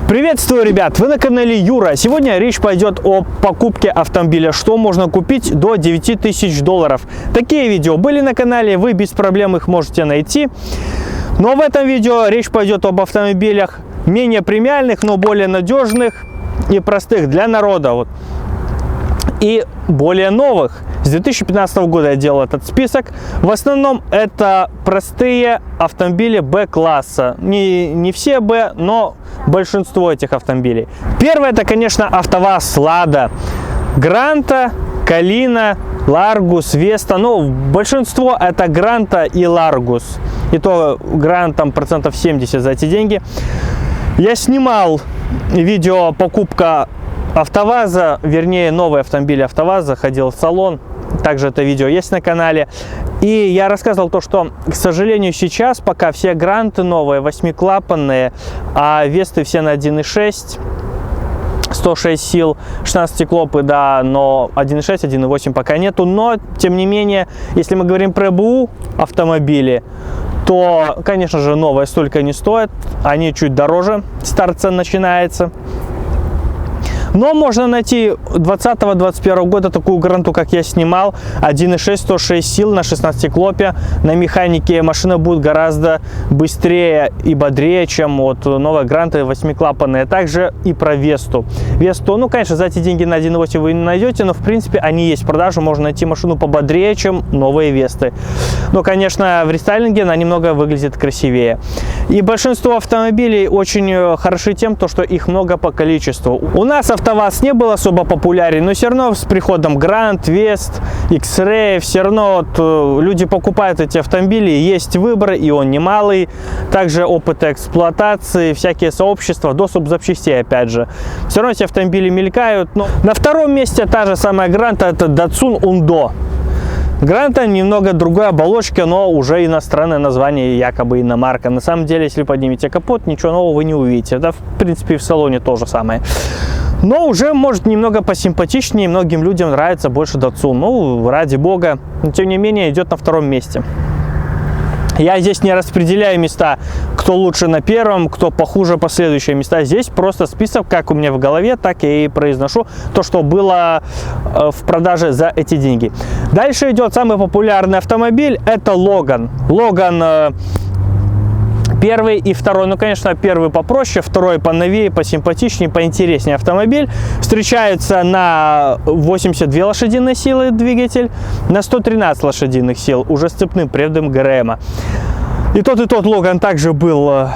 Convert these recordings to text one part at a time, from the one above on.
Приветствую, ребят! Вы на канале Юра. Сегодня речь пойдет о покупке автомобиля. Что можно купить до 9000 долларов. Такие видео были на канале, вы без проблем их можете найти. Но в этом видео речь пойдет об автомобилях менее премиальных, но более надежных и простых для народа. И более новых. С 2015 года я делал этот список. В основном это простые автомобили Б-класса. Не все Б, но большинство этих автомобилей. Первое это, конечно, АвтоВАЗ, Лада, Гранта, Калина, Ларгус, Веста. Ну, большинство это Гранта и Ларгус. И то Грант там процентов 70 за эти деньги. Я снимал видео покупка АвтоВАЗа, вернее новый автомобиль АвтоВАЗа, ходил в салон. Также это видео есть на канале. И я рассказывал то, что, к сожалению, сейчас пока все Гранты новые, 8-клапанные, а Весты все на 1.6, 106 сил, 16 стеклопы, да, но 1.6, 1.8 пока нету. Но, тем не менее, если мы говорим про БУ автомобили, то, конечно же, новые столько не стоят. Они чуть дороже, старт цен начинается. Но можно найти 2020-2021 года такую Гранту, как я снимал, 1.6, 106 сил на 16 клопе. На механике машина будет гораздо быстрее и бодрее, чем вот новая Гранта 8-клапанная. Также и про Весту. Весту, ну, конечно, за эти деньги на 1.8 вы не найдете, но, в принципе, они есть в продаже. Можно найти машину пободрее, чем новые Весты. Но, конечно, в рестайлинге она немного выглядит красивее. И большинство автомобилей очень хороши тем, что их много по количеству. У нас АвтоВАЗ не был особо популярен, но все равно с приходом Грант, Вест, X-Ray, все равно люди покупают эти автомобили, есть выбор, и он немалый. Также опыт эксплуатации, всякие сообщества, доступ запчастей, опять же. Все равно эти автомобили мелькают. Но на втором месте та же самая Гранта, это Datsun Undo. Гранта немного другой оболочки, но уже иностранное название, якобы иномарка. На самом деле, если поднимете капот, ничего нового вы не увидите. Это, в принципе, в салоне то же самое. Но уже, может, немного посимпатичнее, многим людям нравится больше Datsun. Ну, ради бога. Но, тем не менее, идет на втором месте. Я здесь не распределяю места, кто лучше на первом, кто похуже последующие места. Здесь просто список, как у меня в голове, так я и произношу то, что было в продаже за эти деньги. Дальше идет самый популярный автомобиль, это Логан. Логан первый и второй, ну, конечно, первый попроще, второй поновее, посимпатичнее, поинтереснее автомобиль. Встречаются на 82 лошадиные силы двигатель, на 113 лошадиных сил, уже с цепным приводом ГРМ. И тот Логан также был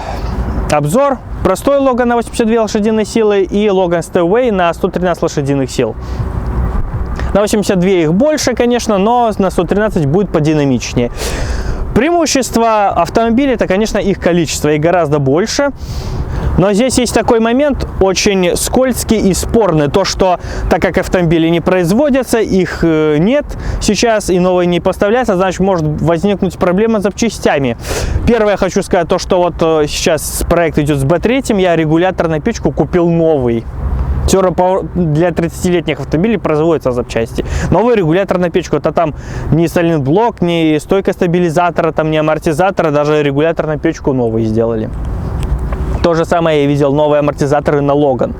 обзор. Простой Логан на 82 лошадиные силы и Логан Stowaway на 113 лошадиных сил. На 82 их больше, конечно, но на 113 будет подинамичнее. Преимущество автомобиля это, конечно, их количество, и гораздо больше. Но здесь есть такой момент очень скользкий и спорный. То, что так как автомобили не производятся, их нет сейчас и новые не поставляются, значит, может возникнуть проблема с запчастями. Первое, я хочу сказать, то, что вот сейчас проект идет с B3, я регулятор на печку купил новый. Для 30-летних автомобилей производятся запчасти. Новый регулятор на печку, это там не сайлент-блок, не стойка стабилизатора, там не амортизатора, даже регулятор на печку новый сделали. То же самое я видел новые амортизаторы на Логан.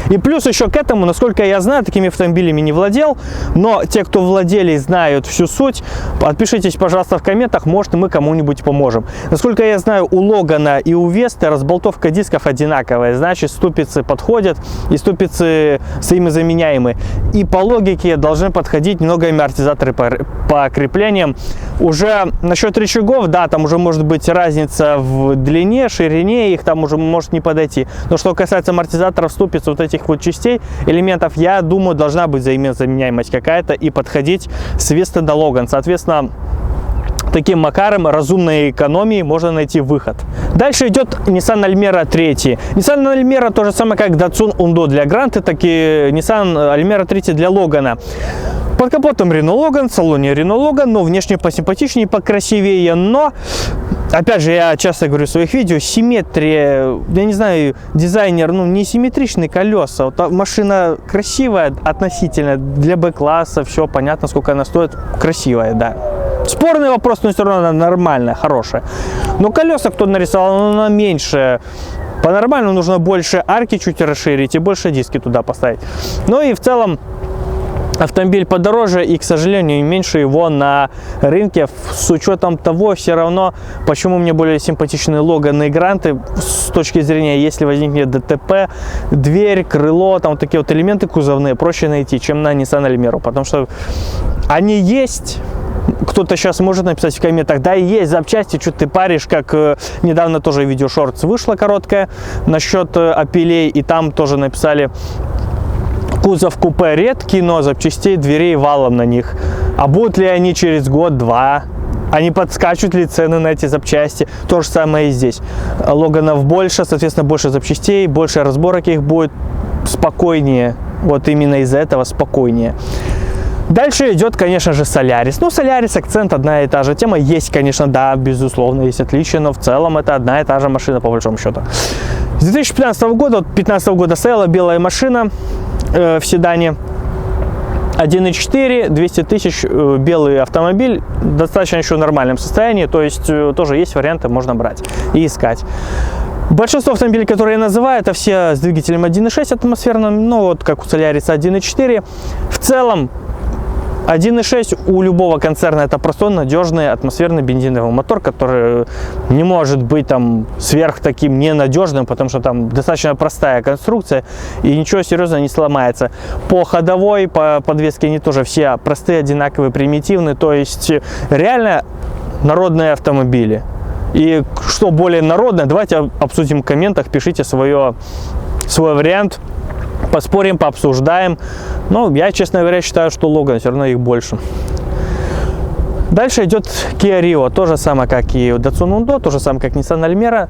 И плюс еще к этому, насколько я знаю, такими автомобилями не владел, но те, кто владели, знают всю суть. Отпишитесь, пожалуйста, в комментах, может, мы кому-нибудь поможем. Насколько я знаю, у Логана и у Весты разболтовка дисков одинаковая, значит, ступицы подходят и ступицы взаимозаменяемые. И по логике должны подходить немного амортизаторы по креплениям. Уже насчет рычагов, да, там уже может быть разница в длине, ширине, их там уже может не подойти. Но что касается амортизаторов, ступиц, вот этих вот частей, элементов, я думаю, должна быть взаимозаменяемость какая-то и подходить с Весты до Логан. Соответственно, таким макаром разумной экономии можно найти выход. Дальше идет Nissan Almera 3. Nissan Almera то же самое, как Datsun Undo для Гранты, так и Nissan Almera 3 для Логана. Под капотом Renault Logan, в салоне Renault Logan, но внешне посимпатичнее, покрасивее, но, опять же, я часто говорю в своих видео, симметрия, я не знаю, дизайнер, ну, не симметричные колеса, вот, машина красивая относительно, для Б-класса, все понятно, сколько она стоит, красивая, да. Спорный вопрос, но все равно она нормальная, хорошая. Но колеса кто нарисовал, она меньше По-нормальному нужно больше арки чуть расширить и больше диски туда поставить. Ну и в целом автомобиль подороже, и, к сожалению, меньше его на рынке, с учетом того, все равно, почему мне более симпатичны Логан и Гранты, с точки зрения, если возникнет ДТП, дверь, крыло, там вот такие вот элементы кузовные проще найти, чем на Nissan Almera, потому что они есть. Кто-то сейчас может написать в комментах: да, есть запчасти, что ты паришь, как недавно тоже видео шортс вышло короткое насчет апелей, и там тоже написали: кузов купе редкий, но запчастей, дверей валом на них. А будут ли они через год-два? А не подскачут ли цены на эти запчасти? То же самое и здесь. Логанов больше, соответственно, больше запчастей, больше разборок их будет, спокойнее. Вот именно из-за этого спокойнее. Дальше идет, конечно же, Солярис. Ну, Солярис, акцент, одна и та же тема. Есть, конечно, да, безусловно, есть отличия, но в целом это одна и та же машина, по большому счету. С 2015 года, от 2015 года стояла белая машина в седане. 1.4, 200 тысяч, белый автомобиль, достаточно еще в нормальном состоянии, то есть тоже есть варианты, можно брать и искать. Большинство автомобилей, которые я называю, это все с двигателем 1.6 атмосферным, ну вот как у Соляриса 1.4. В целом 1.6 у любого концерна это простой, надежный атмосферный бензиновый мотор, который не может быть там сверх таким ненадежным, потому что там достаточно простая конструкция и ничего серьезного не сломается. По ходовой, по подвеске они тоже все простые, одинаковые, примитивные, то есть реально народные автомобили. И что более народное, давайте обсудим в комментах, пишите свой вариант. Поспорим, пообсуждаем. Но я, честно говоря, считаю, что Логан, все равно их больше. Дальше идет Kia Rio. То же самое, как и Datsun Undo, то же самое, как Nissan Almera.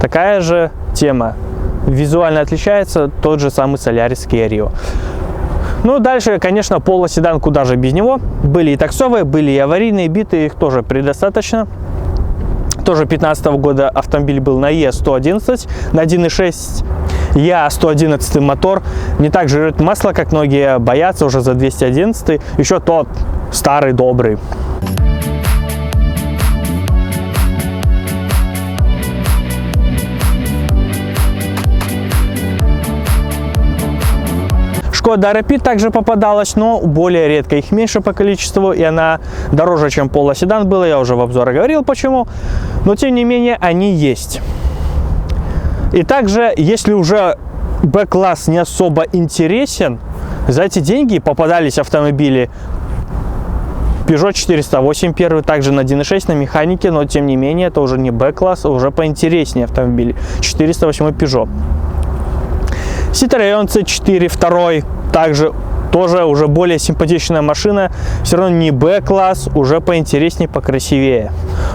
Такая же тема. Визуально отличается тот же самый Solaris Kia Rio. Ну, дальше, конечно, полоседан, куда же без него. Были и таксовые, были и аварийные, битые, их тоже предостаточно. Тоже 2015 года автомобиль был на E111, на 1.6 E111 мотор. Не так жрет масло, как многие боятся, уже за 211. Еще тот старый добрый. Шкода Rapid также попадалась, но более редко. Их меньше по количеству, и она дороже, чем полоседан было. Я уже в обзоре говорил, почему. Но, тем не менее, они есть. И также, если уже B-класс не особо интересен, за эти деньги попадались автомобили Peugeot 408 первый, также на 1.6 на механике, но, тем не менее, это уже не B-класс, а уже поинтереснее автомобили. 408 Peugeot. Citroёn C4 второй, также тоже уже более симпатичная машина, все равно не B-класс, уже поинтереснее, покрасивее.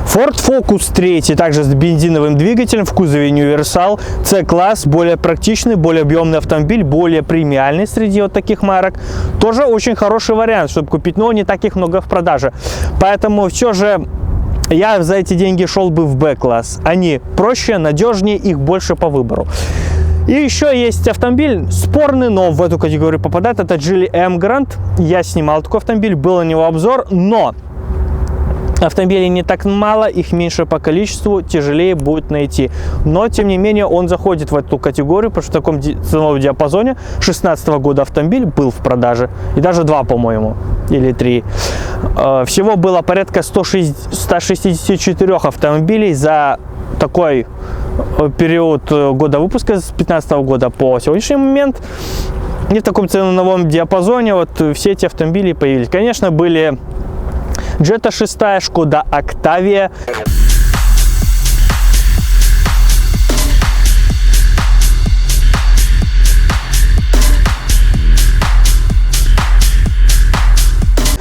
Ford Focus 3, также с бензиновым двигателем в кузове универсал, C-класс, более практичный, более объемный автомобиль, более премиальный среди вот таких марок. Тоже очень хороший вариант, чтобы купить, но не таких много в продаже. Поэтому все же я за эти деньги шел бы в B-класс. Они проще, надежнее, их больше по выбору. И еще есть автомобиль спорный, но в эту категорию попадает. Это Geely M-Grand. Я снимал такой автомобиль, был на него обзор, но автомобилей не так мало, их меньше по количеству, тяжелее будет найти. Но, тем не менее, он заходит в эту категорию, потому что в таком ценовом диапазоне 2016 года автомобиль был в продаже. И даже два, по-моему, или три. Всего было порядка 164 автомобилей за такой период года выпуска, с 2015 года по сегодняшний момент. И в таком ценовом диапазоне вот все эти автомобили появились. Конечно, были Jetta 6, Шкода Octavia.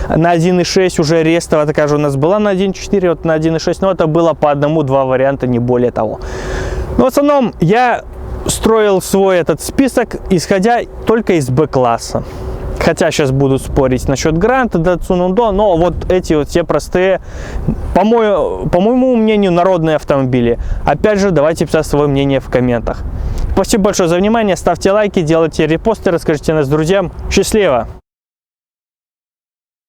На 1.6 уже рестовая такая же у нас была, на 1.4, вот на 1.6, но это было по одному-два варианта, не более того. Но в основном я строил свой этот список, исходя только из B-класса. Хотя сейчас буду спорить насчет Гранта, Datsun Undo, но вот эти вот все простые, по моему мнению, народные автомобили. Опять же, давайте писать свое мнение в комментах. Спасибо большое за внимание, ставьте лайки, делайте репосты, расскажите нас друзьям. Счастливо!